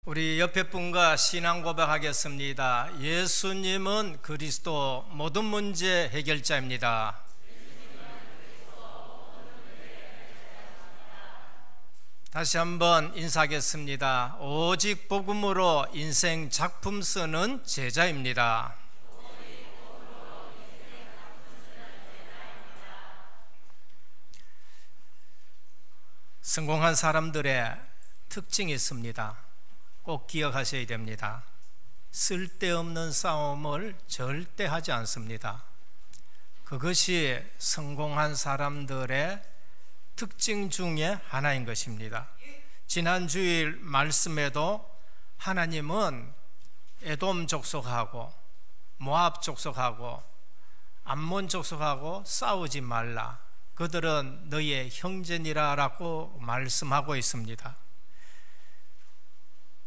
우리 옆에 분과 신앙 고백하겠습니다. 예수님은 그리스도 모든 문제 해결자입니다. 다시 한번 인사하겠습니다. 오직 복음으로 인생 작품 쓰는 제자입니다. 성공한 사람들의 특징이 있습니다. 꼭 기억하셔야 됩니다. 쓸데없는 싸움을 절대 하지 않습니다. 그것이 성공한 사람들의 특징 중에 하나인 것입니다. 지난 주일 말씀에도 하나님은 에돔 족속하고 모압 족속하고 암몬 족속하고 싸우지 말라, 그들은 너의 형제니라 라고 말씀하고 있습니다.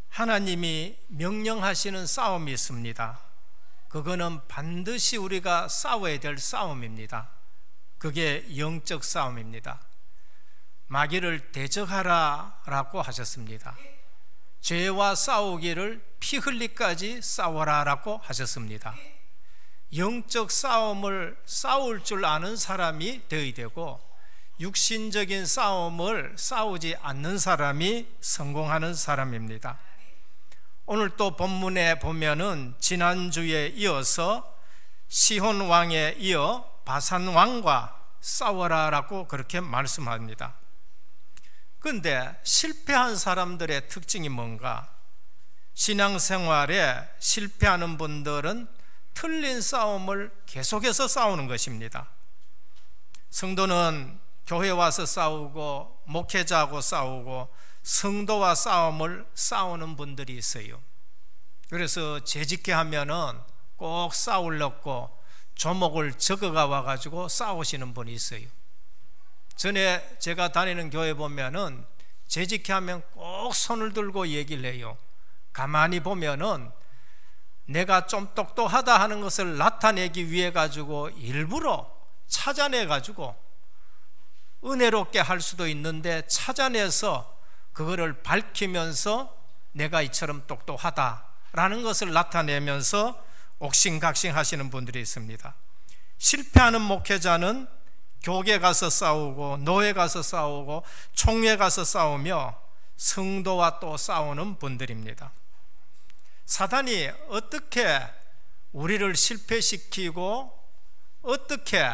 하나님이 명령하시는 싸움이 있습니다. 그거는 반드시 우리가 싸워야 될 싸움입니다. 그게 영적 싸움입니다. 마귀를 대적하라 라고 하셨습니다. 죄와 싸우기를 피 흘리까지 싸워라 라고 하셨습니다. 영적 싸움을 싸울 줄 아는 사람이 되어야 되고, 육신적인 싸움을 싸우지 않는 사람이 성공하는 사람입니다. 오늘 또 본문에 보면은 지난주에 이어서 시혼 왕에 이어 바산 왕과 싸워라 라고 그렇게 말씀합니다. 그런데 실패한 사람들의 특징이 뭔가? 신앙생활에 실패하는 분들은 틀린 싸움을 계속해서 싸우는 것입니다. 성도는 교회 와서 싸우고 목회자하고 싸우고 성도와 싸우는 분들이 있어요. 그래서 재직회 하면은 꼭 싸우려고 조목을 적어가 와가지고 싸우시는 분이 있어요. 전에 제가 다니는 교회 보면은 재직회 하면 꼭 손을 들고 얘기를 해요. 가만히 보면은 내가 좀 똑똑하다 하는 것을 나타내기 위해 가지고 일부러 찾아내 가지고 은혜롭게 할 수도 있는데 찾아내서 그거를 밝히면서 내가 이처럼 똑똑하다라는 것을 나타내면서 옥신각신 하시는 분들이 있습니다. 실패하는 목회자는 교계 가서 싸우고 노예 가서 싸우고 총회 가서 싸우며 성도와 또 싸우는 분들입니다. 사단이 어떻게 우리를 실패시키고 어떻게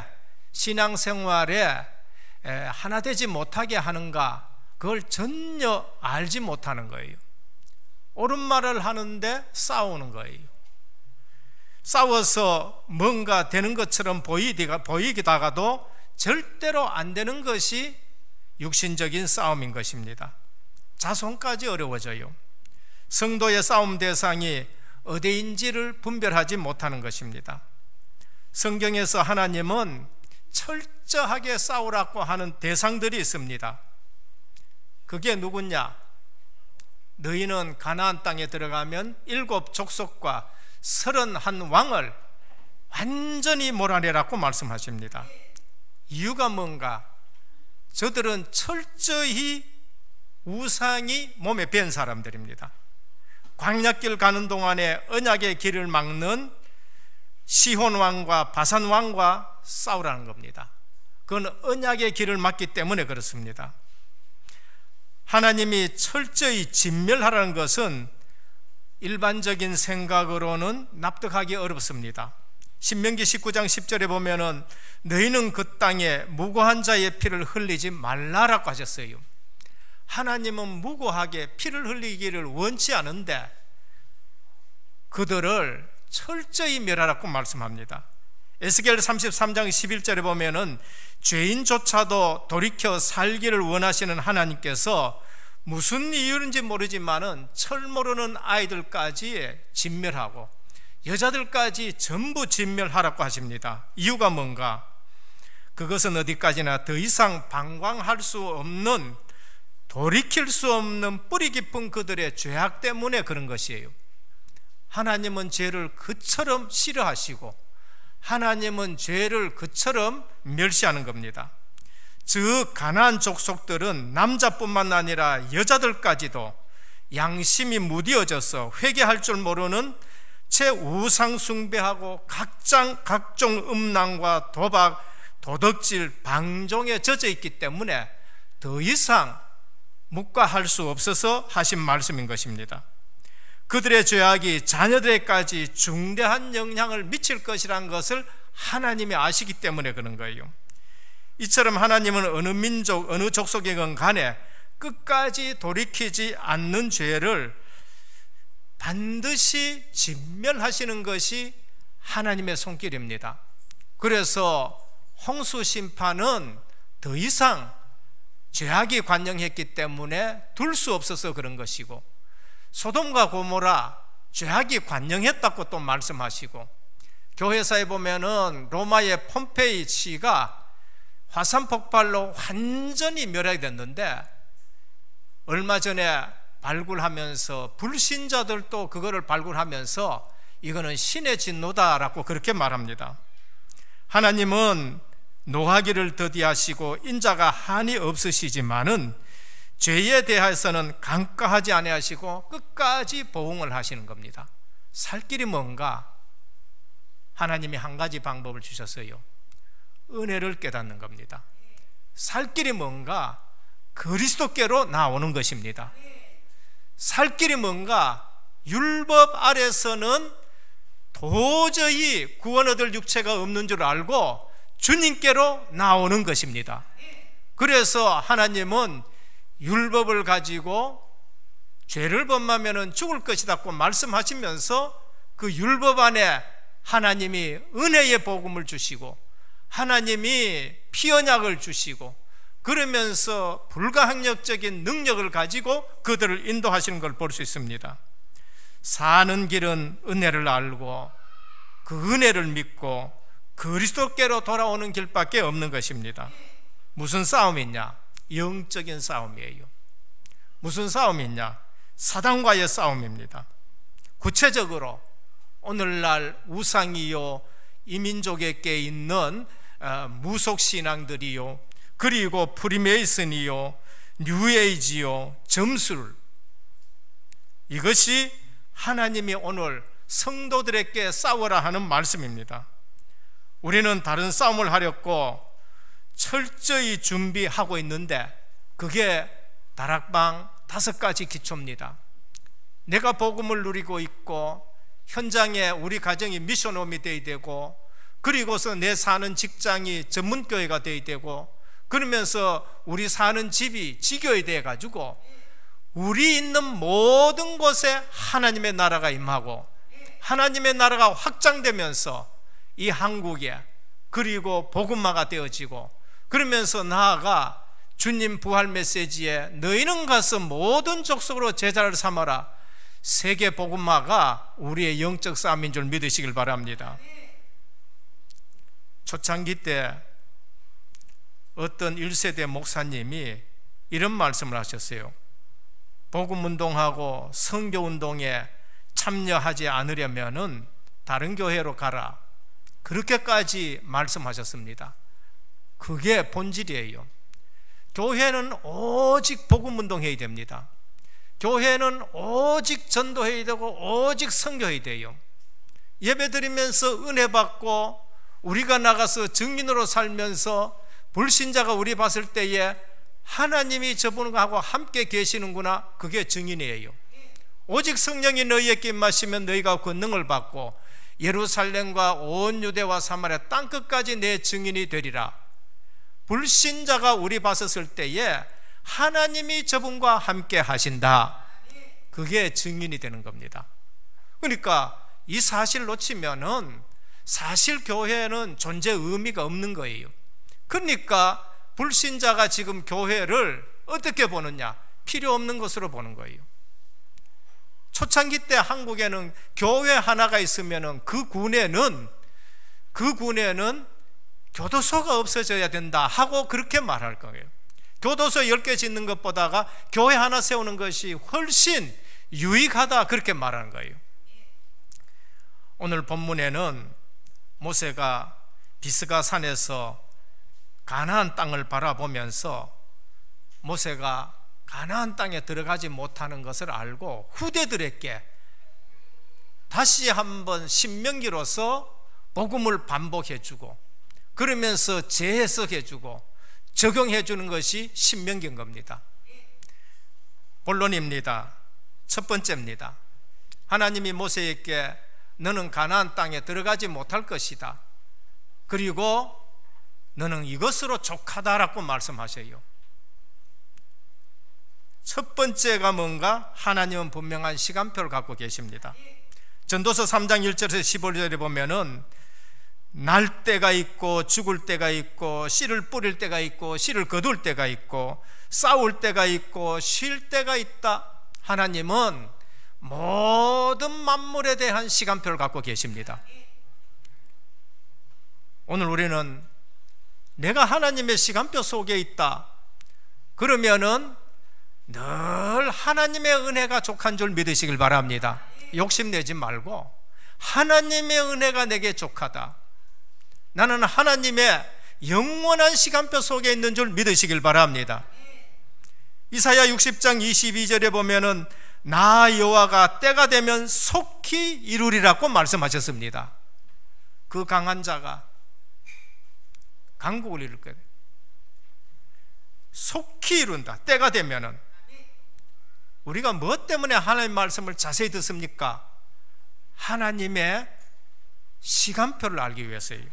신앙생활에 하나 되지 못하게 하는가, 그걸 전혀 알지 못하는 거예요. 옳은 말을 하는데 싸우는 거예요. 싸워서 뭔가 되는 것처럼 보이다가도 절대로 안 되는 것이 육신적인 싸움인 것입니다. 자손까지 어려워져요. 성도의 싸움 대상이 어디인지를 분별하지 못하는 것입니다. 성경에서 하나님은 철저하게 싸우라고 하는 대상들이 있습니다. 그게 누구냐? 너희는 가나안 땅에 들어가면 7 족속과 31 왕을 완전히 몰아내라고 말씀하십니다. 이유가 뭔가? 저들은 철저히 우상이 몸에 밴 사람들입니다. 광야길 가는 동안에 언약의 길을 막는 시혼 왕과 바산 왕과 싸우라는 겁니다. 그건 언약의 길을 막기 때문에 그렇습니다. 하나님이 철저히 진멸하라는 것은 일반적인 생각으로는 납득하기 어렵습니다. 신명기 19장 10절에 보면은 너희는 그 땅에 무고한 자의 피를 흘리지 말라라고 하셨어요. 하나님은 무고하게 피를 흘리기를 원치 않은데 그들을 철저히 멸하라고 말씀합니다. 에스겔 33장 11절에 보면은 죄인조차도 돌이켜 살기를 원하시는 하나님께서 무슨 이유인지 모르지만은 철 모르는 아이들까지 진멸하고 여자들까지 전부 진멸하라고 하십니다. 이유가 뭔가? 그것은 어디까지나 더 이상 방광할 수 없는, 돌이킬 수 없는 뿌리 깊은 그들의 죄악 때문에 그런 것이에요. 하나님은 죄를 그처럼 싫어하시고 하나님은 죄를 그처럼 멸시하는 겁니다. 즉 가나안 족속들은 남자뿐만 아니라 여자들까지도 양심이 무디어져서 회개할 줄 모르는 채 우상 숭배하고 각종 음란과 도박, 도덕질, 방종에 젖어 있기 때문에 더 이상 묵과할 수 없어서 하신 말씀인 것입니다. 그들의 죄악이 자녀들에게까지 중대한 영향을 미칠 것이라는 것을 하나님이 아시기 때문에 그런 거예요. 이처럼 하나님은 어느 민족, 어느 족속이건 간에 끝까지 돌이키지 않는 죄를 반드시 진멸하시는 것이 하나님의 손길입니다. 그래서 홍수 심판은 더 이상 죄악이 관영했기 때문에 둘 수 없어서 그런 것이고, 소돔과 고모라 죄악이 관영했다고 또 말씀하시고, 교회사에 보면은 로마의 폼페이 시가 화산 폭발로 완전히 멸하게 됐는데, 얼마 전에 발굴하면서 불신자들도 그거를 발굴하면서 이거는 신의 진노다라고 그렇게 말합니다. 하나님은 노하기를 더디하시고 인자가 한이 없으시지만은 죄에 대해서는 간과하지 아니하시고 끝까지 보응을 하시는 겁니다. 살 길이 뭔가? 하나님이 한 가지 방법을 주셨어요. 은혜를 깨닫는 겁니다. 살 길이 뭔가? 그리스도께로 나오는 것입니다. 살 길이 뭔가? 율법 아래서는 도저히 구원 얻을 육체가 없는 줄 알고 주님께로 나오는 것입니다. 그래서 하나님은 율법을 가지고 죄를 범하면 죽을 것이라고 말씀하시면서 그 율법 안에 하나님이 은혜의 복음을 주시고 하나님이 피언약을 주시고 그러면서 불가항력적인 능력을 가지고 그들을 인도하시는 걸 볼 수 있습니다. 사는 길은 은혜를 알고 그 은혜를 믿고 그리스도께로 돌아오는 길밖에 없는 것입니다. 무슨 싸움이냐? 영적인 싸움이에요. 무슨 싸움이냐? 사단과의 싸움입니다. 구체적으로 오늘날 우상이요, 이민족에게 있는 무속신앙들이요, 그리고 프리메이슨이요, 뉴에이지요, 점술, 이것이 하나님이 오늘 성도들에게 싸워라 하는 말씀입니다. 우리는 다른 싸움을 하려고 철저히 준비하고 있는데 그게 다락방 5가지 기초입니다. 내가 복음을 누리고 있고 현장에 우리 가정이 미션홈이 되어야 되고, 그리고서 내 사는 직장이 전문교회가 되어야 되고, 그러면서 우리 사는 집이 지교에 대해 가지고 우리 있는 모든 곳에 하나님의 나라가 임하고 하나님의 나라가 확장되면서 이 한국에 그리고 복음화가 되어지고, 그러면서 나아가 주님 부활 메시지에 너희는 가서 모든 족속으로 제자를 삼아라, 세계 복음화가 우리의 영적 싸움인 줄 믿으시길 바랍니다. 초창기 때 어떤 1세대 목사님이 이런 말씀을 하셨어요. 복음운동하고 선교운동에 참여하지 않으려면은 다른 교회로 가라, 그렇게까지 말씀하셨습니다. 그게 본질이에요. 교회는 오직 복음운동해야 됩니다. 교회는 오직 전도해야 되고 오직 선교해야 돼요. 예배드리면서 은혜 받고 우리가 나가서 증인으로 살면서 불신자가 우리 봤을 때에 하나님이 저분하고 함께 계시는구나, 그게 증인이에요. 오직 성령이 너희에게 임하시면 너희가 권능을 받고 예루살렘과 온 유대와 사마리아 땅끝까지 내 증인이 되리라. 불신자가 우리 봤었을 때에 하나님이 저분과 함께 하신다, 그게 증인이 되는 겁니다. 그러니까 이 사실 놓치면은 사실 교회는 존재 의미가 없는 거예요. 그러니까 불신자가 지금 교회를 어떻게 보느냐? 필요 없는 것으로 보는 거예요. 초창기 때 한국에는 교회 하나가 있으면은 그 군에는 교도소가 없어져야 된다 하고 그렇게 말할 거예요. 교도소 10개 짓는 것보다가 교회 하나 세우는 것이 훨씬 유익하다, 그렇게 말하는 거예요. 오늘 본문에는 모세가 비스가 산에서 가나안 땅을 바라보면서 모세가 가나안 땅에 들어가지 못하는 것을 알고 후대들에게 다시 한번 신명기로서 복음을 반복해주고 그러면서 재해석해주고 적용해주는 것이 신명기인 겁니다. 본론입니다. 첫 번째입니다. 하나님이 모세에게 너는 가나안 땅에 들어가지 못할 것이다. 그리고 너는 이것으로 족하다라고 말씀하셔요. 첫 번째가 뭔가? 하나님은 분명한 시간표를 갖고 계십니다. 전도서 3장 1절에서 15절에 보면은 날 때가 있고 죽을 때가 있고 씨를 뿌릴 때가 있고 씨를 거둘 때가 있고 싸울 때가 있고 쉴 때가 있다. 하나님은 모든 만물에 대한 시간표를 갖고 계십니다. 오늘 우리는 내가 하나님의 시간표 속에 있다 그러면은 늘 하나님의 은혜가 족한 줄 믿으시길 바랍니다. 욕심내지 말고 하나님의 은혜가 내게 족하다, 나는 하나님의 영원한 시간표 속에 있는 줄 믿으시길 바랍니다. 이사야 60장 22절에 보면은 나 여호와가 때가 되면 속히 이루리라고 말씀하셨습니다. 그 강한 자가 강국을 이룰 거예요. 속히 이룬다. 때가 되면은. 우리가 무엇 때문에 하나님의 말씀을 자세히 듣습니까? 하나님의 시간표를 알기 위해서예요.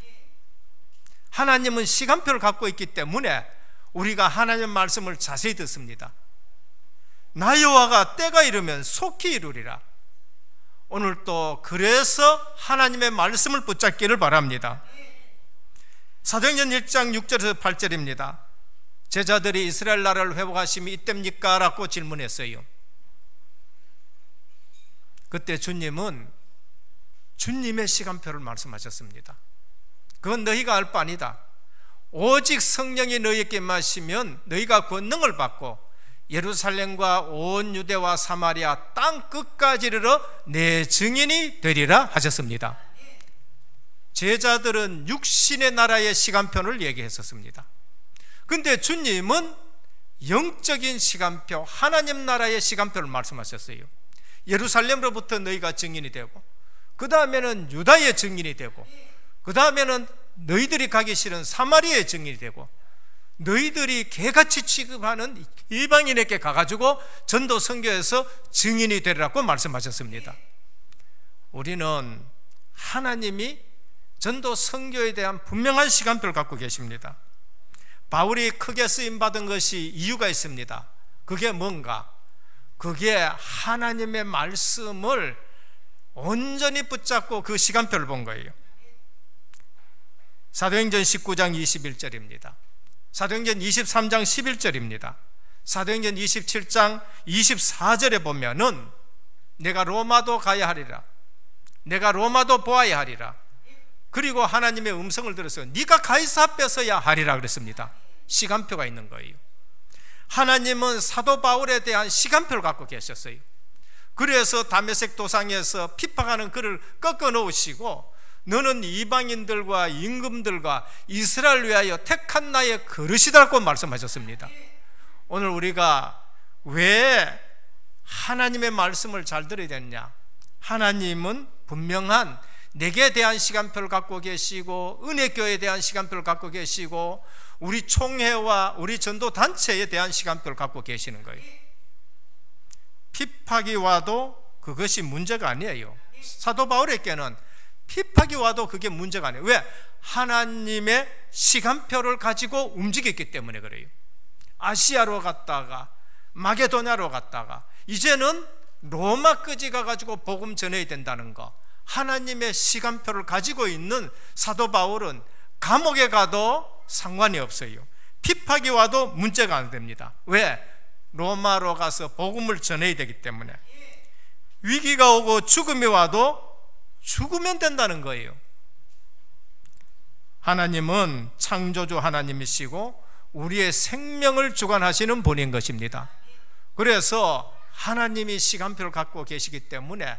하나님은 시간표를 갖고 있기 때문에 우리가 하나님의 말씀을 자세히 듣습니다. 나 여호와가 때가 이르면 속히 이루리라. 오늘 또 그래서 하나님의 말씀을 붙잡기를 바랍니다. 사도행전 1장 6절에서 8절입니다. 제자들이 이스라엘 나라를 회복하심이 이때입니까? 라고 질문했어요. 그때 주님은 주님의 시간표를 말씀하셨습니다. 그건 너희가 알 바 아니다. 오직 성령이 너희에게 임하시면 너희가 권능을 받고 예루살렘과 온 유대와 사마리아 땅 끝까지 이르러 내 증인이 되리라 하셨습니다. 제자들은 육신의 나라의 시간표를 얘기했었습니다. 근데 주님은 영적인 시간표, 하나님 나라의 시간표를 말씀하셨어요. 예루살렘으로부터 너희가 증인이 되고, 그 다음에는 유다의 증인이 되고, 그 다음에는 너희들이 가기 싫은 사마리아의 증인이 되고, 너희들이 개같이 취급하는 이방인에게 가가지고 전도 선교에서 증인이 되리라고 말씀하셨습니다. 우리는 하나님이 전도 선교에 대한 분명한 시간표를 갖고 계십니다. 바울이 크게 쓰임받은 것이 이유가 있습니다. 그게 뭔가? 그게 하나님의 말씀을 온전히 붙잡고 그 시간표를 본 거예요. 사도행전 19장 21절입니다. 사도행전 23장 11절입니다. 사도행전 27장 24절에 보면은 내가 로마도 가야 하리라, 내가 로마도 보아야 하리라, 그리고 하나님의 음성을 들어서 네가 가이사 앞에서야 하리라 그랬습니다. 시간표가 있는 거예요. 하나님은 사도 바울에 대한 시간표를 갖고 계셨어요. 그래서 다메섹 도상에서 핍박하는 그를 꺾어 놓으시고 너는 이방인들과 임금들과 이스라엘 위하여 택한 나의 그릇이다라고 말씀하셨습니다. 오늘 우리가 왜 하나님의 말씀을 잘 들어야 되느냐? 하나님은 분명한 내게 대한 시간표를 갖고 계시고 은혜교회에 대한 시간표를 갖고 계시고 우리 총회와 우리 전도단체에 대한 시간표를 갖고 계시는 거예요. 핍박이 와도 그것이 문제가 아니에요. 사도 바울에게는 핍박이 와도 그게 문제가 아니에요. 왜? 하나님의 시간표를 가지고 움직였기 때문에 그래요. 아시아로 갔다가 마게도냐로 갔다가 이제는 로마까지 가가지고 복음 전해야 된다는 거, 하나님의 시간표를 가지고 있는 사도 바울은 감옥에 가도 상관이 없어요. 핍박이 와도 문제가 안 됩니다. 왜? 로마로 가서 복음을 전해야 되기 때문에. 위기가 오고 죽음이 와도 죽으면 된다는 거예요. 하나님은 창조주 하나님이시고 우리의 생명을 주관하시는 분인 것입니다. 그래서 하나님이 시간표를 갖고 계시기 때문에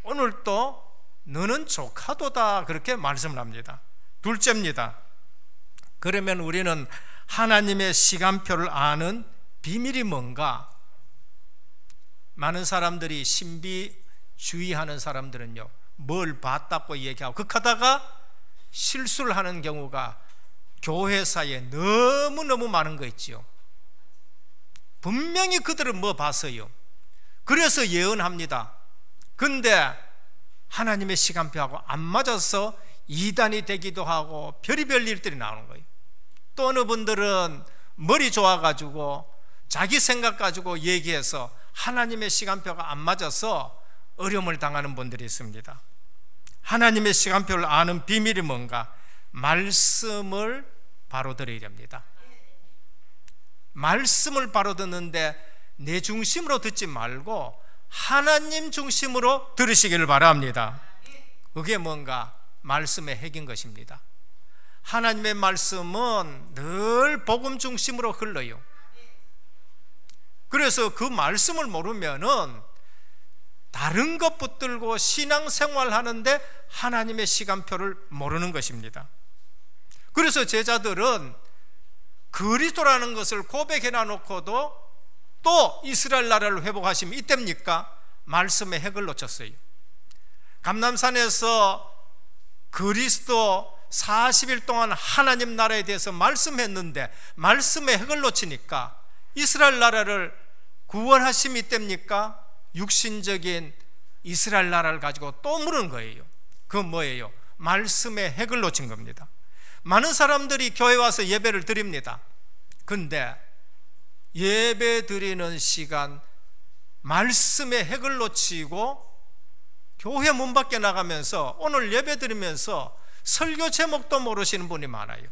오늘도 너는 족하도다 그렇게 말씀을 합니다. 둘째입니다. 그러면 우리는 하나님의 시간표를 아는 비밀이 뭔가? 많은 사람들이 신비주의하는 사람들은요, 뭘 봤다고 얘기하고 극하다가 실수를 하는 경우가 교회사에 너무너무 많은 거 있죠. 분명히 그들은 뭐 봤어요. 그래서 예언합니다. 근데 하나님의 시간표하고 안 맞아서 이단이 되기도 하고 별의별 일들이 나오는 거예요. 또 어느 분들은 머리 좋아가지고 자기 생각 가지고 얘기해서 하나님의 시간표가 안 맞아서 어려움을 당하는 분들이 있습니다. 하나님의 시간표를 아는 비밀이 뭔가? 말씀을 바로 들어야 됩니다. 말씀을 바로 듣는데 내 중심으로 듣지 말고 하나님 중심으로 들으시기를 바랍니다. 그게 뭔가? 말씀의 핵인 것입니다. 하나님의 말씀은 늘 복음 중심으로 흘러요. 그래서 그 말씀을 모르면은 다른 것 붙들고 신앙생활 하는데 하나님의 시간표를 모르는 것입니다. 그래서 제자들은 그리스도라는 것을 고백해 놔놓고도 또 이스라엘 나라를 회복하시면 이때입니까? 말씀의 핵을 놓쳤어요. 감람산에서 그리스도 40일 동안 하나님 나라에 대해서 말씀했는데 말씀의 핵을 놓치니까 이스라엘 나라를 구원하심이 이때입니까? 육신적인 이스라엘 나라를 가지고 또 물은 거예요. 그건 뭐예요? 말씀의 핵을 놓친 겁니다. 많은 사람들이 교회 와서 예배를 드립니다. 근데 예배 드리는 시간 말씀의 핵을 놓치고 교회 문 밖에 나가면서 오늘 예배 드리면서 설교 제목도 모르시는 분이 많아요.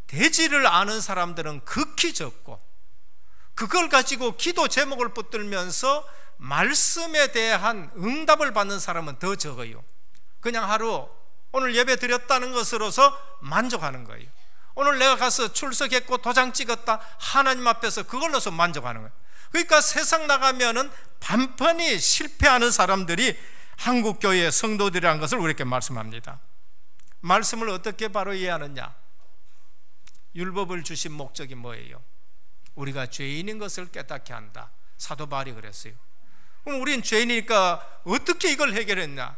대지를 아는 사람들은 극히 적고 그걸 가지고 기도 제목을 붙들면서 말씀에 대한 응답을 받는 사람은 더 적어요. 그냥 하루 오늘 예배 드렸다는 것으로서 만족하는 거예요. 오늘 내가 가서 출석했고 도장 찍었다, 하나님 앞에서 그걸로서 만족하는 거예요. 그러니까 세상 나가면은 반판이 실패하는 사람들이 한국교회의 성도들이라는 것을 우리에게 말씀합니다. 말씀을 어떻게 바로 이해하느냐? 율법을 주신 목적이 뭐예요? 우리가 죄인인 것을 깨닫게 한다. 사도 바울이 그랬어요. 그럼 우린 죄인이니까 어떻게 이걸 해결했냐?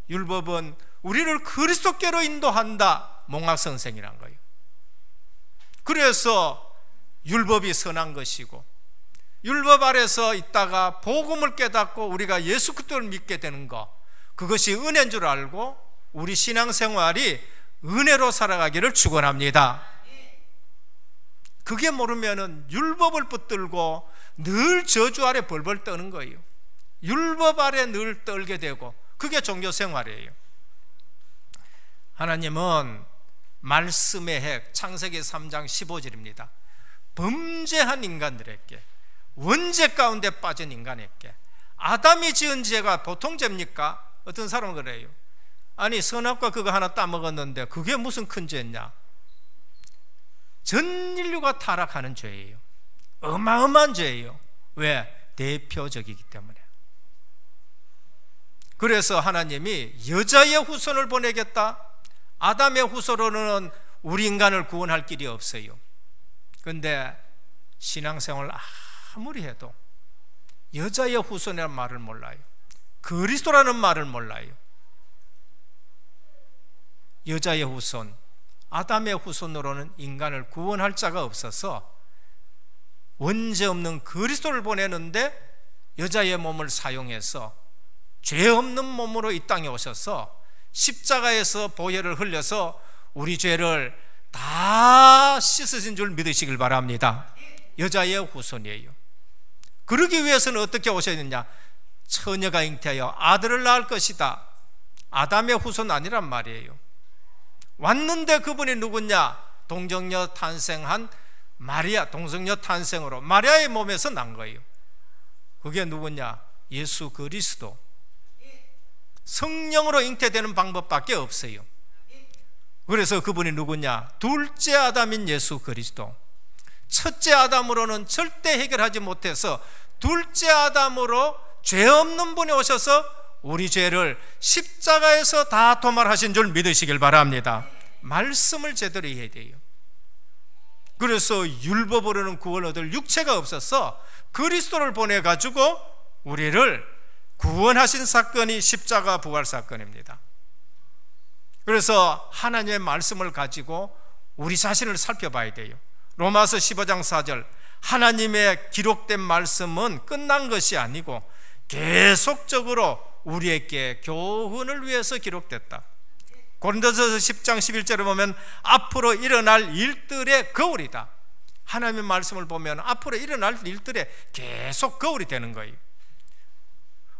율법은 우리를 그리스도께로 인도한다. 몽학선생이란 거예요. 그래서 율법이 선한 것이고 율법 아래서 있다가 복음을 깨닫고 우리가 예수 그리스도를 믿게 되는 것, 그것이 은혜인 줄 알고 우리 신앙생활이 은혜로 살아가기를 축원합니다. 그게 모르면은 율법을 붙들고 늘 저주 아래 벌벌 떠는 거예요. 율법 아래 늘 떨게 되고 그게 종교생활이에요. 하나님은 말씀의 핵, 창세기 3장 15절입니다. 범죄한 인간들에게, 원죄 가운데 빠진 인간에게, 아담이 지은 죄가 보통 죄입니까? 어떤 사람은 그래요. 아니 선악과 그거 하나 따먹었는데 그게 무슨 큰 죄냐? 전 인류가 타락하는 죄예요. 어마어마한 죄예요. 왜? 대표적이기 때문에. 그래서 하나님이 여자의 후손을 보내겠다. 아담의 후손으로는 우리 인간을 구원할 길이 없어요. 그런데 신앙생활을 아무리 해도 여자의 후손이라는 말을 몰라요. 그리스도라는 말을 몰라요. 여자의 후손, 아담의 후손으로는 인간을 구원할 자가 없어서 원죄 없는 그리스도를 보내는데 여자의 몸을 사용해서 죄 없는 몸으로 이 땅에 오셔서 십자가에서 보혈을 흘려서 우리 죄를 다 씻으신 줄 믿으시길 바랍니다. 여자의 후손이에요. 그러기 위해서는 어떻게 오셨느냐? 처녀가 잉태하여 아들을 낳을 것이다. 아담의 후손 아니란 말이에요. 왔는데 그분이 누구냐? 동정녀 탄생한 마리아, 동성녀 탄생으로 마리아의 몸에서 난 거예요. 그게 누구냐? 예수 그리스도. 성령으로 잉태되는 방법밖에 없어요. 그래서 그분이 누구냐? 둘째 아담인 예수 그리스도. 첫째 아담으로는 절대 해결하지 못해서 둘째 아담으로 죄 없는 분이 오셔서 우리 죄를 십자가에서 다 도말하신 줄 믿으시길 바랍니다. 말씀을 제대로 이해해야 돼요. 그래서 율법으로는 구원을 얻을 육체가 없어서 그리스도를 보내가지고 우리를 구원하신 사건이 십자가 부활 사건입니다. 그래서 하나님의 말씀을 가지고 우리 자신을 살펴봐야 돼요. 로마서 15장 4절, 하나님의 기록된 말씀은 끝난 것이 아니고 계속적으로 우리에게 교훈을 위해서 기록됐다. 고린도전서 10장 11절에 보면 앞으로 일어날 일들의 거울이다. 하나님의 말씀을 보면 앞으로 일어날 일들의 계속 거울이 되는 거예요.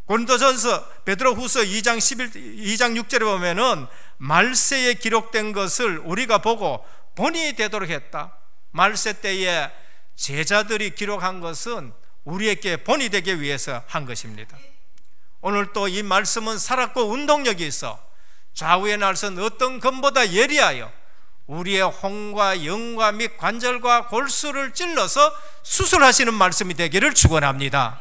고린도전서 베드로후서 2장 6절에 보면은 말세에 기록된 것을 우리가 보고 본이 되도록 했다. 말세 때에 제자들이 기록한 것은 우리에게 본이 되기 위해서 한 것입니다. 오늘 또 이 말씀은 살았고 운동력이 있어 좌우의 날선 어떤 검보다 예리하여 우리의 혼과 영과 및 관절과 골수를 찔러서 수술하시는 말씀이 되기를 축원합니다.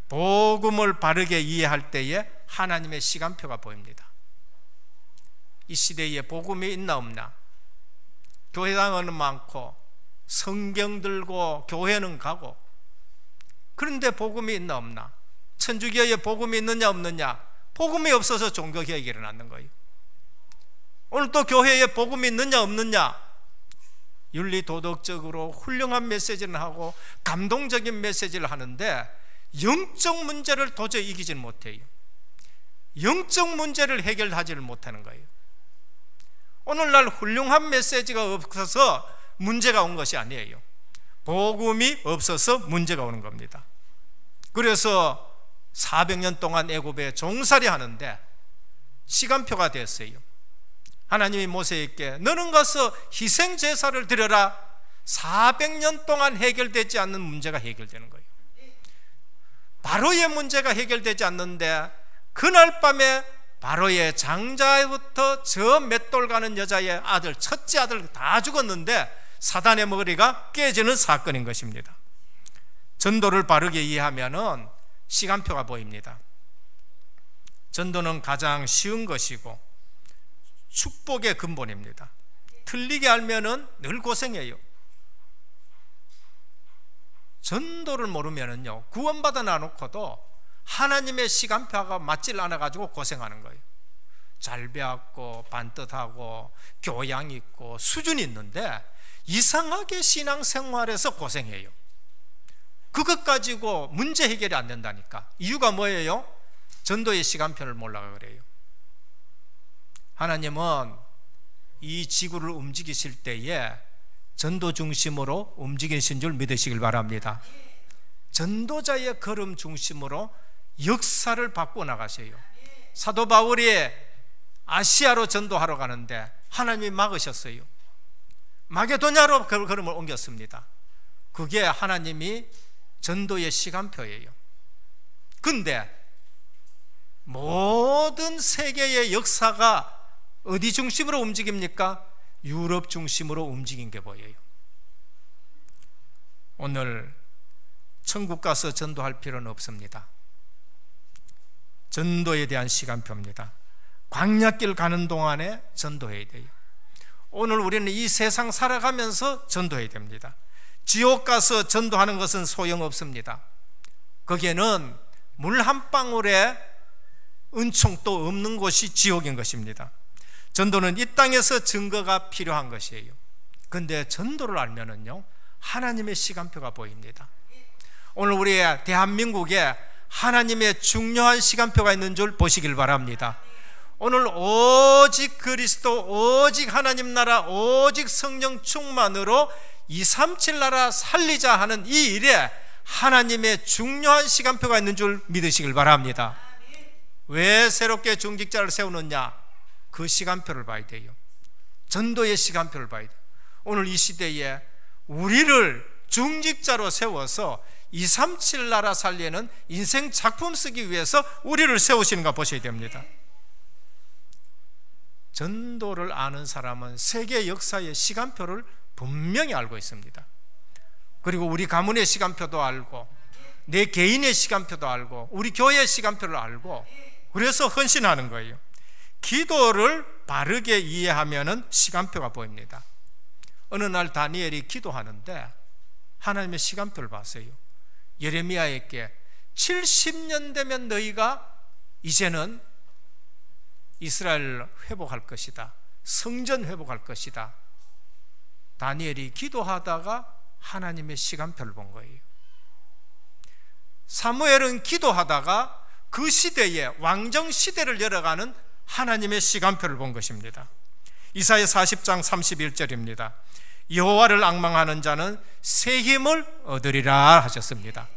복음을 바르게 이해할 때에 하나님의 시간표가 보입니다. 이 시대에 복음이 있나 없나? 교회당은 많고 성경 들고 교회는 가고, 그런데 복음이 있나 없나? 천주교에 복음이 있느냐 없느냐? 복음이 없어서 종교개혁이 일어나는 거예요. 오늘 또 교회에 복음이 있느냐 없느냐? 윤리도덕적으로 훌륭한 메시지를 하고 감동적인 메시지를 하는데 영적 문제를 도저히 이기지는 못해요. 영적 문제를 해결하지를 못하는 거예요. 오늘날 훌륭한 메시지가 없어서 문제가 온 것이 아니에요. 복음이 없어서 문제가 오는 겁니다. 그래서 400년 동안 애굽에 종살이 하는데 시간표가 됐어요. 하나님이 모세에게 너는 가서 희생제사를 드려라. 400년 동안 해결되지 않는 문제가 해결되는 거예요. 바로의 문제가 해결되지 않는데 그날 밤에 바로의 장자부터 저 맷돌 가는 여자의 아들, 첫째 아들 다 죽었는데 사단의 머리가 깨지는 사건인 것입니다. 전도를 바르게 이해하면은 시간표가 보입니다. 전도는 가장 쉬운 것이고 축복의 근본입니다. 틀리게 알면은 늘 고생해요. 전도를 모르면은요, 구원받아 놔놓고도 하나님의 시간표가 맞질 않아가지고 고생하는 거예요. 잘 배웠고 반듯하고 교양 있고 수준이 있는데 이상하게 신앙생활에서 고생해요. 그것 가지고 문제 해결이 안 된다니까. 이유가 뭐예요? 전도의 시간표를 몰라가 그래요. 하나님은 이 지구를 움직이실 때에 전도 중심으로 움직이신 줄 믿으시길 바랍니다. 전도자의 걸음 중심으로 역사를 바꾸어 나가세요. 사도 바울이 아시아로 전도하러 가는데 하나님이 막으셨어요. 마게도냐로 그 걸음을 옮겼습니다. 그게 하나님이 전도의 시간표예요. 근데 모든 세계의 역사가 어디 중심으로 움직입니까? 유럽 중심으로 움직인 게 보여요. 오늘 천국 가서 전도할 필요는 없습니다. 전도에 대한 시간표입니다. 광야길 가는 동안에 전도해야 돼요. 오늘 우리는 이 세상 살아가면서 전도해야 됩니다. 지옥 가서 전도하는 것은 소용없습니다. 거기에는 물 한 방울에 은총도 없는 곳이 지옥인 것입니다. 전도는 이 땅에서 증거가 필요한 것이에요. 그런데 전도를 알면은요, 하나님의 시간표가 보입니다. 오늘 우리 대한민국에 하나님의 중요한 시간표가 있는 줄 보시길 바랍니다. 오늘 오직 그리스도, 오직 하나님 나라, 오직 성령 충만으로 237 나라 살리자 하는 이 일에 하나님의 중요한 시간표가 있는 줄 믿으시길 바랍니다. 왜 새롭게 중직자를 세우느냐? 그 시간표를 봐야 돼요. 전도의 시간표를 봐야 돼요. 오늘 이 시대에 우리를 중직자로 세워서 237 나라 살리는 인생 작품 쓰기 위해서 우리를 세우시는가 보셔야 됩니다. 전도를 아는 사람은 세계 역사의 시간표를 분명히 알고 있습니다. 그리고 우리 가문의 시간표도 알고 내 개인의 시간표도 알고 우리 교회의 시간표를 알고 그래서 헌신하는 거예요. 기도를 바르게 이해하면 시간표가 보입니다. 어느 날 다니엘이 기도하는데 하나님의 시간표를 봤어요. 예레미야에게 70년 되면 너희가 이제는 이스라엘을 회복할 것이다, 성전 회복할 것이다. 다니엘이 기도하다가 하나님의 시간표를 본 거예요. 사무엘은 기도하다가 그 시대에 왕정 시대를 열어가는 하나님의 시간표를 본 것입니다. 이사야 40장 31절입니다. 여호와를 앙망하는 자는 새 힘을 얻으리라 하셨습니다.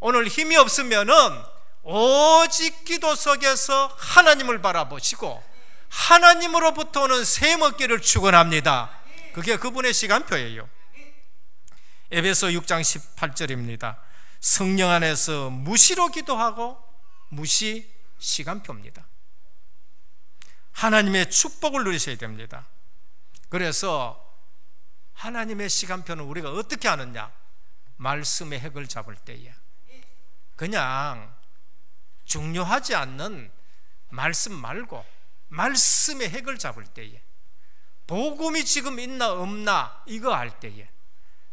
오늘 힘이 없으면은 오직 기도 속에서 하나님을 바라보시고 하나님으로부터 오는 새 힘 얻기를 축원합니다. 그게 그분의 시간표예요. 에베소 6장 18절입니다. 성령 안에서 무시로 기도하고 무시 시간표입니다. 하나님의 축복을 누리셔야 됩니다. 그래서 하나님의 시간표는 우리가 어떻게 하느냐? 말씀의 핵을 잡을 때에 그냥 중요하지 않는 말씀 말고 말씀의 핵을 잡을 때에, 복음이 지금 있나 없나 이거 알 때에,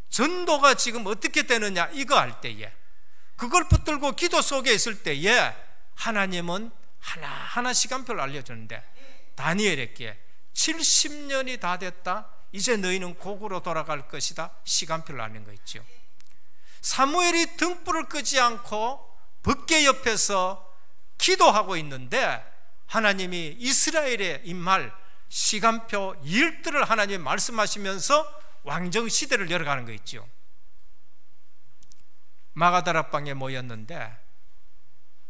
전도가 지금 어떻게 되느냐 이거 알 때에, 그걸 붙들고 기도 속에 있을 때에 하나님은 하나하나 시간표를 알려주는데 다니엘에게 70년이 다 됐다, 이제 너희는 고국으로 돌아갈 것이다, 시간표를 아는 거 있죠. 사무엘이 등불을 끄지 않고 법궤 옆에서 기도하고 있는데 하나님이 이스라엘에 임할 시간표 일들을 하나님이 말씀하시면서 왕정 시대를 열어가는 거 있죠. 마가다락방에 모였는데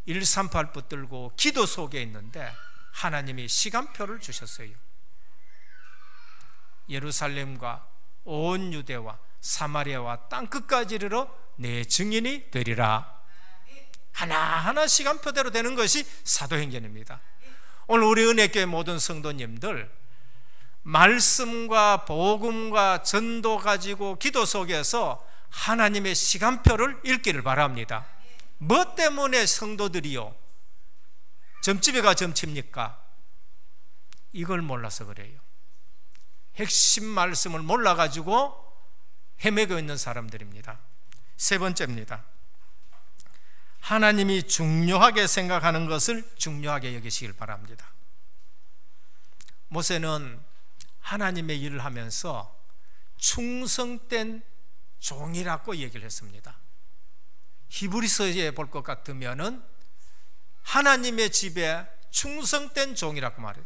138 붙들고 기도 속에 있는데 하나님이 시간표를 주셨어요. 예루살렘과 온 유대와 사마리아와 땅끝까지 이르러 내 증인이 되리라. 하나하나 시간표대로 되는 것이 사도행전입니다. 오늘 우리 은혜교회 모든 성도님들, 말씀과 복음과 전도 가지고 기도 속에서 하나님의 시간표를 읽기를 바랍니다. 뭐 때문에 성도들이요 점집에 가 점칩니까? 이걸 몰라서 그래요. 핵심 말씀을 몰라가지고 헤매고 있는 사람들입니다. 세 번째입니다. 하나님이 중요하게 생각하는 것을 중요하게 여기시길 바랍니다. 모세는 하나님의 일을 하면서 충성된 종이라고 얘기를 했습니다. 히브리서에 볼 것 같으면은 하나님의 집에 충성된 종이라고 말해요.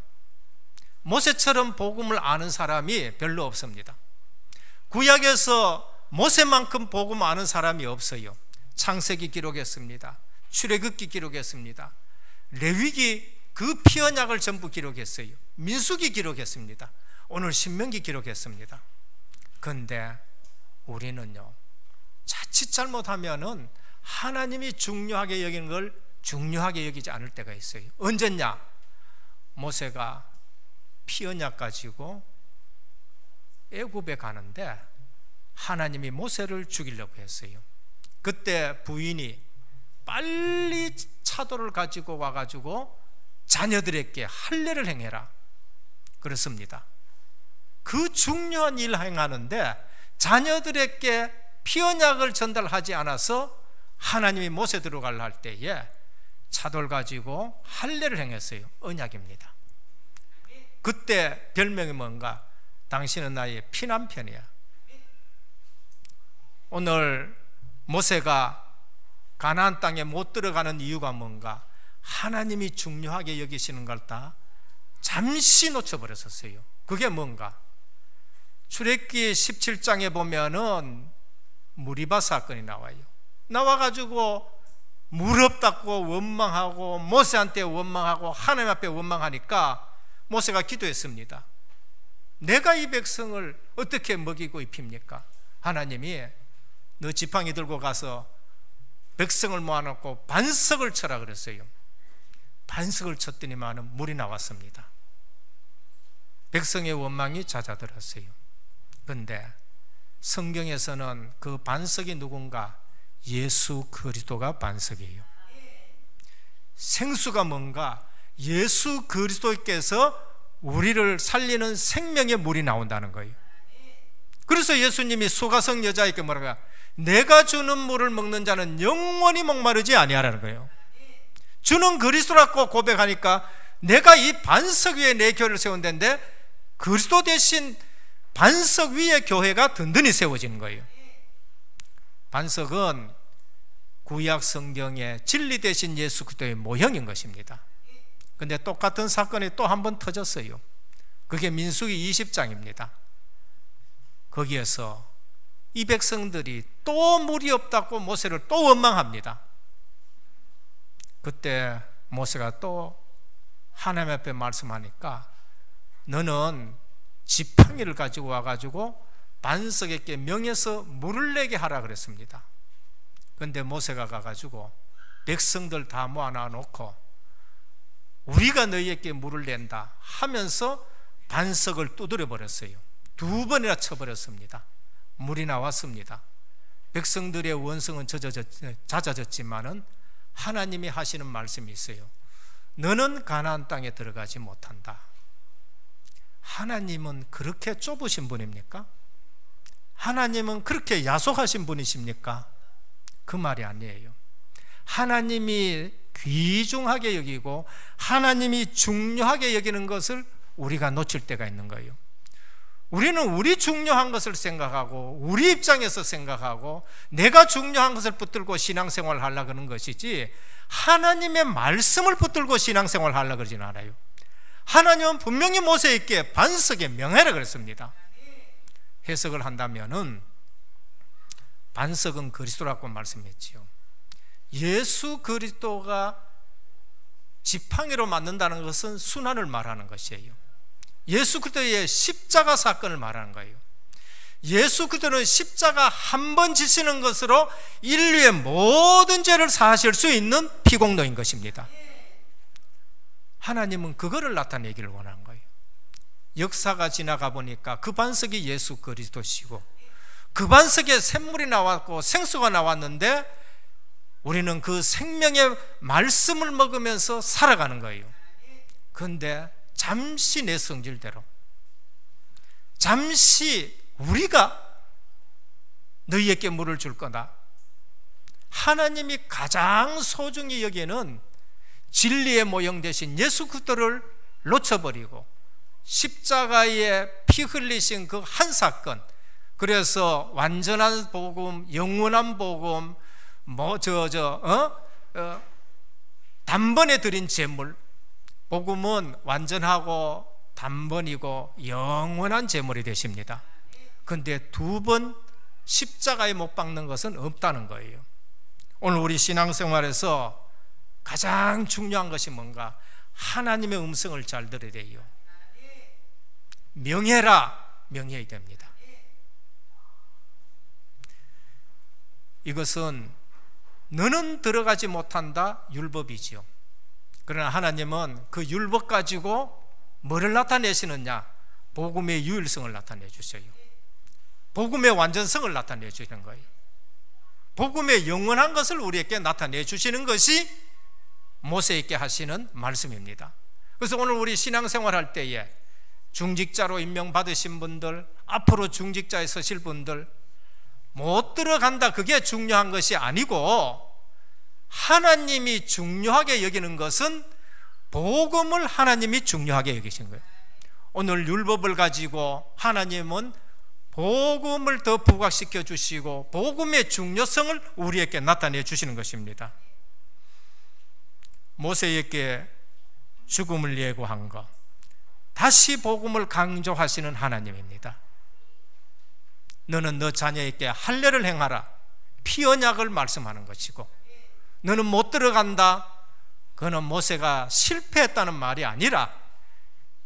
모세처럼 복음을 아는 사람이 별로 없습니다. 구약에서 모세만큼 복음 아는 사람이 없어요. 창세기 기록했습니다. 출애굽기 기록했습니다. 레위기 그 피언약을 전부 기록했어요. 민수기 기록했습니다. 오늘 신명기 기록했습니다. 그런데 우리는요, 자칫 잘못하면은 하나님이 중요하게 여기는 걸 중요하게 여기지 않을 때가 있어요. 언제냐? 모세가 피언약 가지고 애굽에 가는데 하나님이 모세를 죽이려고 했어요. 그때 부인이 빨리 차도를 가지고 와가지고 자녀들에게 할례를 행해라 그렇습니다. 그 중요한 일을 행하는데 자녀들에게 피언약을 전달하지 않아서 하나님이 모세 들어가려 할 때에 차도를 가지고 할례를 행했어요. 언약입니다. 그때 별명이 뭔가? 당신은 나의 피난편이야. 오늘 모세가 가나안 땅에 못 들어가는 이유가 뭔가? 하나님이 중요하게 여기시는 걸 다 잠시 놓쳐버렸었어요. 그게 뭔가? 출애굽기 17장에 보면은 무리바 사건이 나와요. 나와가지고 무릎 닦고 원망하고 모세한테 원망하고 하나님 앞에 원망하니까 모세가 기도했습니다. 내가 이 백성을 어떻게 먹이고 입힙니까? 하나님이 너 지팡이 들고 가서 백성을 모아놓고 반석을 쳐라 그랬어요. 반석을 쳤더니만은 물이 나왔습니다. 백성의 원망이 잦아들었어요. 그런데 성경에서는 그 반석이 누군가? 예수 그리스도가 반석이에요. 생수가 뭔가? 예수 그리스도께서 우리를 살리는 생명의 물이 나온다는 거예요. 그래서 예수님이 수가성 여자에게 뭐라고요? 내가 주는 물을 먹는 자는 영원히 목마르지 아니하라는 거예요. 주는 그리스도라고 고백하니까 내가 이 반석 위에 내 교회를 세운다는데 그리스도 대신 반석 위에 교회가 든든히 세워지는 거예요. 반석은 구약 성경의 진리 대신 예수 그리스도의 모형인 것입니다. 그런데 똑같은 사건이 또 한 번 터졌어요. 그게 민수기 20장입니다. 거기에서 이 백성들이 또 물이 없다고 모세를 또 원망합니다. 그때 모세가 또 하나님 앞에 말씀하니까 너는 지팡이를 가지고 와가지고 반석에게 명해서 물을 내게 하라 그랬습니다. 그런데 모세가 가가지고 백성들 다 모아놔 놓고 우리가 너희에게 물을 낸다 하면서 반석을 두드려 버렸어요. 2번이나 쳐버렸습니다. 물이 나왔습니다. 백성들의 원성은 잦아졌지만은 하나님이 하시는 말씀이 있어요. 너는 가나안 땅에 들어가지 못한다. 하나님은 그렇게 좁으신 분입니까? 하나님은 그렇게 야속하신 분이십니까? 그 말이 아니에요. 하나님이 귀중하게 여기고 하나님이 중요하게 여기는 것을 우리가 놓칠 때가 있는 거예요. 우리는 우리 중요한 것을 생각하고 우리 입장에서 생각하고 내가 중요한 것을 붙들고 신앙생활을 하려고 하는 것이지 하나님의 말씀을 붙들고 신앙생활을 하려고 그러지는 않아요. 하나님은 분명히 모세에게 반석에 명하라 그랬습니다. 해석을 한다면은 반석은 그리스도라고 말씀했지요. 예수 그리스도가 지팡이로 맞는다는 것은 순환을 말하는 것이에요. 예수 그리스도의 십자가 사건을 말하는 거예요. 예수 그리스도는 십자가 한 번 지시는 것으로 인류의 모든 죄를 사하실 수 있는 피공로인 것입니다. 하나님은 그거를 나타내기를 원하는 거예요. 역사가 지나가 보니까 그 반석이 예수 그리스도시고 그 반석에 샘물이 나왔고 생수가 나왔는데 우리는 그 생명의 말씀을 먹으면서 살아가는 거예요. 그런데 잠시 내 성질대로 잠시 우리가 너희에게 물을 줄 거다. 하나님이 가장 소중히 여기는 진리의 모형 대신 예수 그리스도를 놓쳐버리고 십자가에 피 흘리신 그 한 사건, 그래서 완전한 복음, 영원한 복음, 단번에 드린 제물, 복음은 완전하고 단번이고 영원한 제물이 되십니다. 그런데 2번 십자가에 못 박는 것은 없다는 거예요. 오늘 우리 신앙생활에서 가장 중요한 것이 뭔가? 하나님의 음성을 잘 들어야 돼요. 명해라, 명해야 됩니다. 이것은 너는 들어가지 못한다 율법이지요. 그러나 하나님은 그 율법 가지고 뭐를 나타내시느냐? 복음의 유일성을 나타내 주셔요. 복음의 완전성을 나타내 주시는 거예요. 복음의 영원한 것을 우리에게 나타내 주시는 것이 모세에게 하시는 말씀입니다. 그래서 오늘 우리 신앙생활 할 때에 중직자로 임명받으신 분들, 앞으로 중직자에 서실 분들, 못 들어간다 그게 중요한 것이 아니고 하나님이 중요하게 여기는 것은 복음을 하나님이 중요하게 여기신 거예요. 오늘 율법을 가지고 하나님은 복음을 더 부각시켜 주시고 복음의 중요성을 우리에게 나타내 주시는 것입니다. 모세에게 죽음을 예고한 것, 다시 복음을 강조하시는 하나님입니다. 너는 너 자녀에게 할례를 행하라, 피 언약을 말씀하는 것이고, 너는 못 들어간다, 그는 모세가 실패했다는 말이 아니라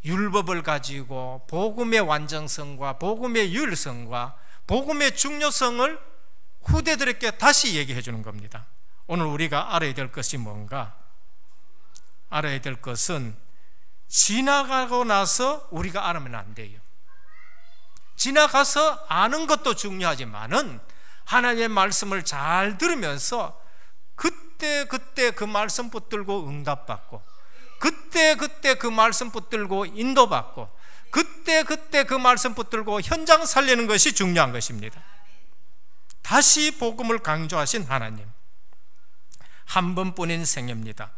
율법을 가지고 복음의 완전성과 복음의 유일성과 복음의 중요성을 후대들에게 다시 얘기해 주는 겁니다. 오늘 우리가 알아야 될 것이 뭔가? 알아야 될 것은 지나가고 나서 우리가 알면 안 돼요. 지나가서 아는 것도 중요하지만은 하나님의 말씀을 잘 들으면서 그때 그 말씀 붙들고 응답받고, 그때 그 말씀 붙들고 인도받고, 그때 그 말씀 붙들고 현장 살리는 것이 중요한 것입니다. 다시 복음을 강조하신 하나님, 한 번뿐인 생애입니다.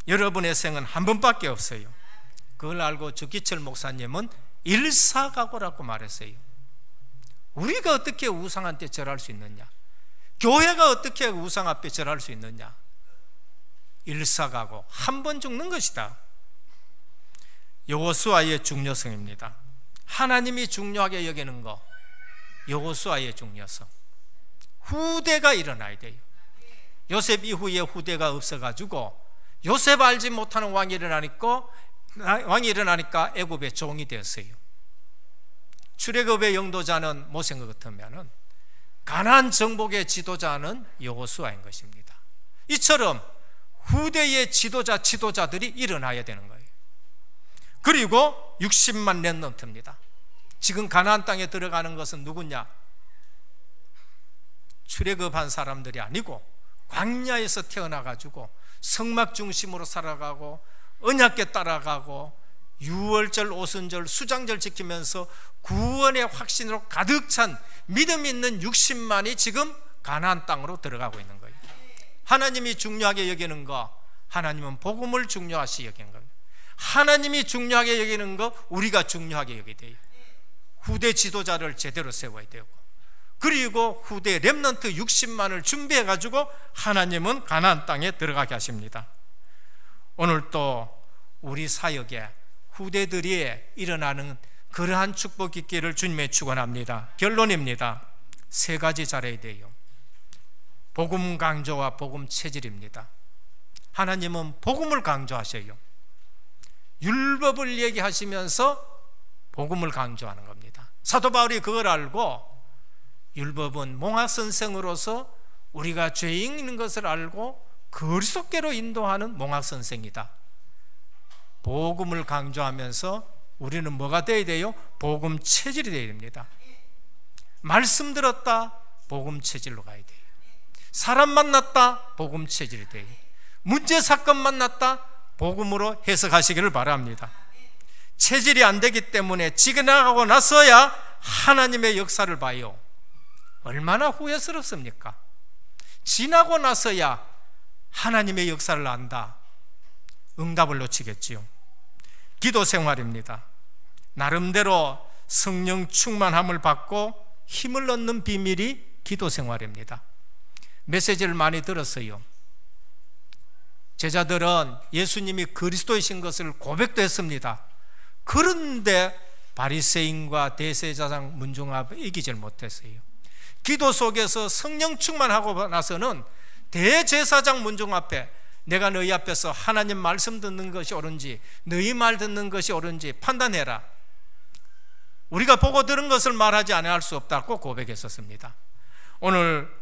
여러분의 생은 한 번밖에 없어요. 그걸 알고 주기철 목사님은 일사각오라고 말했어요. 우리가 어떻게 우상한테 절할 수 있느냐? 교회가 어떻게 우상 앞에 절할 수 있느냐? 일사각오, 한 번 죽는 것이다. 여호수아의 중요성입니다. 하나님이 중요하게 여기는 거, 여호수아의 중요성. 후대가 일어나야 돼요. 요셉 이후에 후대가 없어가지고 요셉 알지 못하는 왕이 일어나니까 애굽의 종이 되었어요. 출애굽의 영도자는 모세인 것 같으면 가나안 정복의 지도자는 여호수아인 것입니다. 이처럼 후대의 지도자들이 일어나야 되는 거예요. 그리고 60만 렘넌트입니다. 지금 가나안 땅에 들어가는 것은 누구냐? 출애굽한 사람들이 아니고 광야에서 태어나가지고 성막 중심으로 살아가고 언약궤 따라가고 유월절, 오순절, 수장절 지키면서 구원의 확신으로 가득 찬 믿음 있는 60만이 지금 가나안 땅으로 들어가고 있는 거예요. 하나님이 중요하게 여기는 거, 하나님은 복음을 중요하시 여기는 겁니다. 하나님이 중요하게 여기는 거, 우리가 중요하게 여기야 돼요. 후대 지도자를 제대로 세워야 되고, 그리고 후대 렘넌트 60만을 준비해 가지고 하나님은 가나안 땅에 들어가게 하십니다. 오늘 또 우리 사역에 후대들이 일어나는 그러한 축복 있기를 주님의 축원합니다. 결론입니다. 세 가지 잘해야 돼요. 복음 강조와 복음 체질입니다. 하나님은 복음을 강조하셔요. 율법을 얘기하시면서 복음을 강조하는 겁니다. 사도 바울이 그걸 알고 율법은 몽학선생으로서 우리가 죄인 있는 것을 알고 그리스도께로 인도하는 몽학선생이다. 복음을 강조하면서 우리는 뭐가 되어야 돼요? 복음 체질이 되어야 됩니다. 말씀 들었다, 복음 체질로 가야 돼요. 사람 만났다, 복음 체질이 돼요. 문제 사건 만났다, 복음으로 해석하시기를 바랍니다. 체질이 안 되기 때문에 지나가고 나서야 하나님의 역사를 봐요. 얼마나 후회스럽습니까? 지나고 나서야 하나님의 역사를 안다. 응답을 놓치겠지요. 기도 생활입니다. 나름대로 성령 충만함을 받고 힘을 얻는 비밀이 기도 생활입니다. 메시지를 많이 들었어요. 제자들은 예수님이 그리스도이신 것을 고백도 했습니다. 그런데 바리새인과 대제사장 문중 앞에 이기질 못했어요. 기도 속에서 성령 충만하고 나서는 대제사장 문중 앞에 내가 너희 앞에서 하나님 말씀 듣는 것이 옳은지 너희 말 듣는 것이 옳은지 판단해라. 우리가 보고 들은 것을 말하지 않을 수 없다고 고백했었습니다. 오늘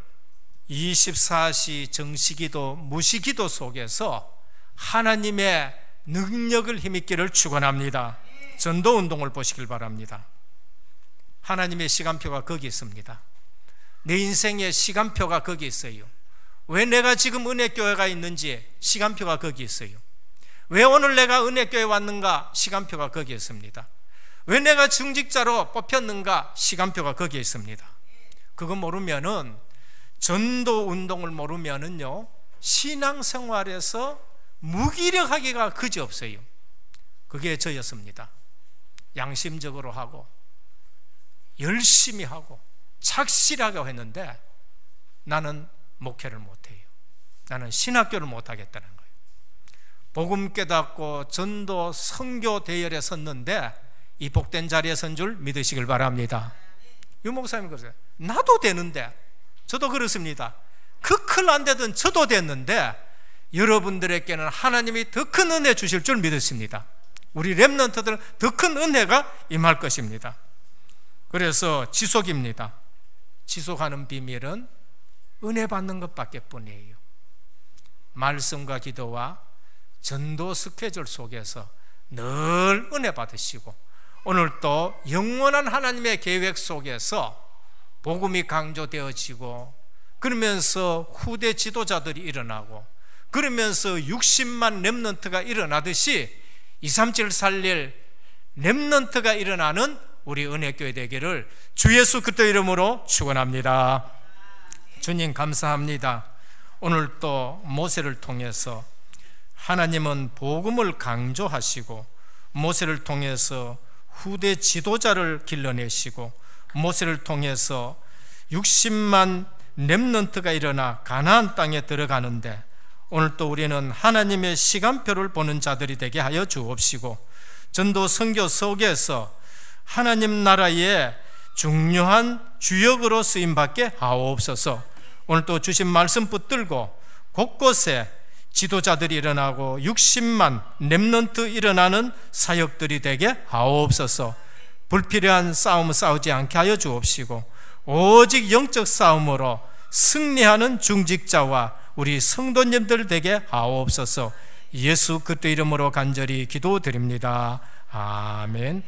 24시 정시기도 무시기도 속에서 하나님의 능력을 힘있기를 축원합니다. 전도운동을 보시길 바랍니다. 하나님의 시간표가 거기 있습니다. 내 인생의 시간표가 거기 있어요. 왜 내가 지금 은혜교회가 있는지 시간표가 거기 있어요. 왜 오늘 내가 은혜교회 왔는가? 시간표가 거기에 있습니다. 왜 내가 중직자로 뽑혔는가? 시간표가 거기에 있습니다. 그거 모르면은, 전도운동을 모르면은요, 신앙생활에서 무기력하기가 그지없어요. 그게 저였습니다. 양심적으로 하고 열심히 하고 착실하게 했는데 나는 목회를 못해요. 나는 신학교를 못하겠다는 거예요. 복음 깨닫고 전도 선교 대열에 섰는데 이 복된 자리에 선 줄 믿으시길 바랍니다. 유 목사님 그러세요. 나도 되는데, 저도 그렇습니다. 그 클 안 되던 저도 됐는데 여러분들에게는 하나님이 더 큰 은혜 주실 줄 믿으십니다. 우리 렘넌트들은 더 큰 은혜가 임할 것입니다. 그래서 지속입니다. 지속하는 비밀은 은혜 받는 것밖에 뿐이에요. 말씀과 기도와 전도 스케줄 속에서 늘 은혜 받으시고, 오늘 또 영원한 하나님의 계획 속에서 복음이 강조되어지고, 그러면서 후대 지도자들이 일어나고, 그러면서 60만 렘넌트가 일어나듯이 237 살릴 렘넌트가 일어나는 우리 은혜교회 되기를 주 예수 그리스도 이름으로 축원합니다. 주님 감사합니다. 오늘 또 모세를 통해서 하나님은 복음을 강조하시고 모세를 통해서 후대 지도자를 길러내시고 모세를 통해서 60만 렘넌트가 일어나 가나안 땅에 들어가는데 오늘 또 우리는 하나님의 시간표를 보는 자들이 되게 하여 주옵시고 전도 선교 속에서 하나님 나라의 중요한 주역으로 쓰임받게 하옵소서. 오늘 또 주신 말씀 붙들고 곳곳에 지도자들이 일어나고 60만 렘넌트 일어나는 사역들이 되게 하옵소서. 불필요한 싸움 싸우지 않게 하여 주옵시고 오직 영적 싸움으로 승리하는 중직자와 우리 성도님들 되게 하옵소서. 예수 그리스도 이름으로 간절히 기도드립니다. 아멘.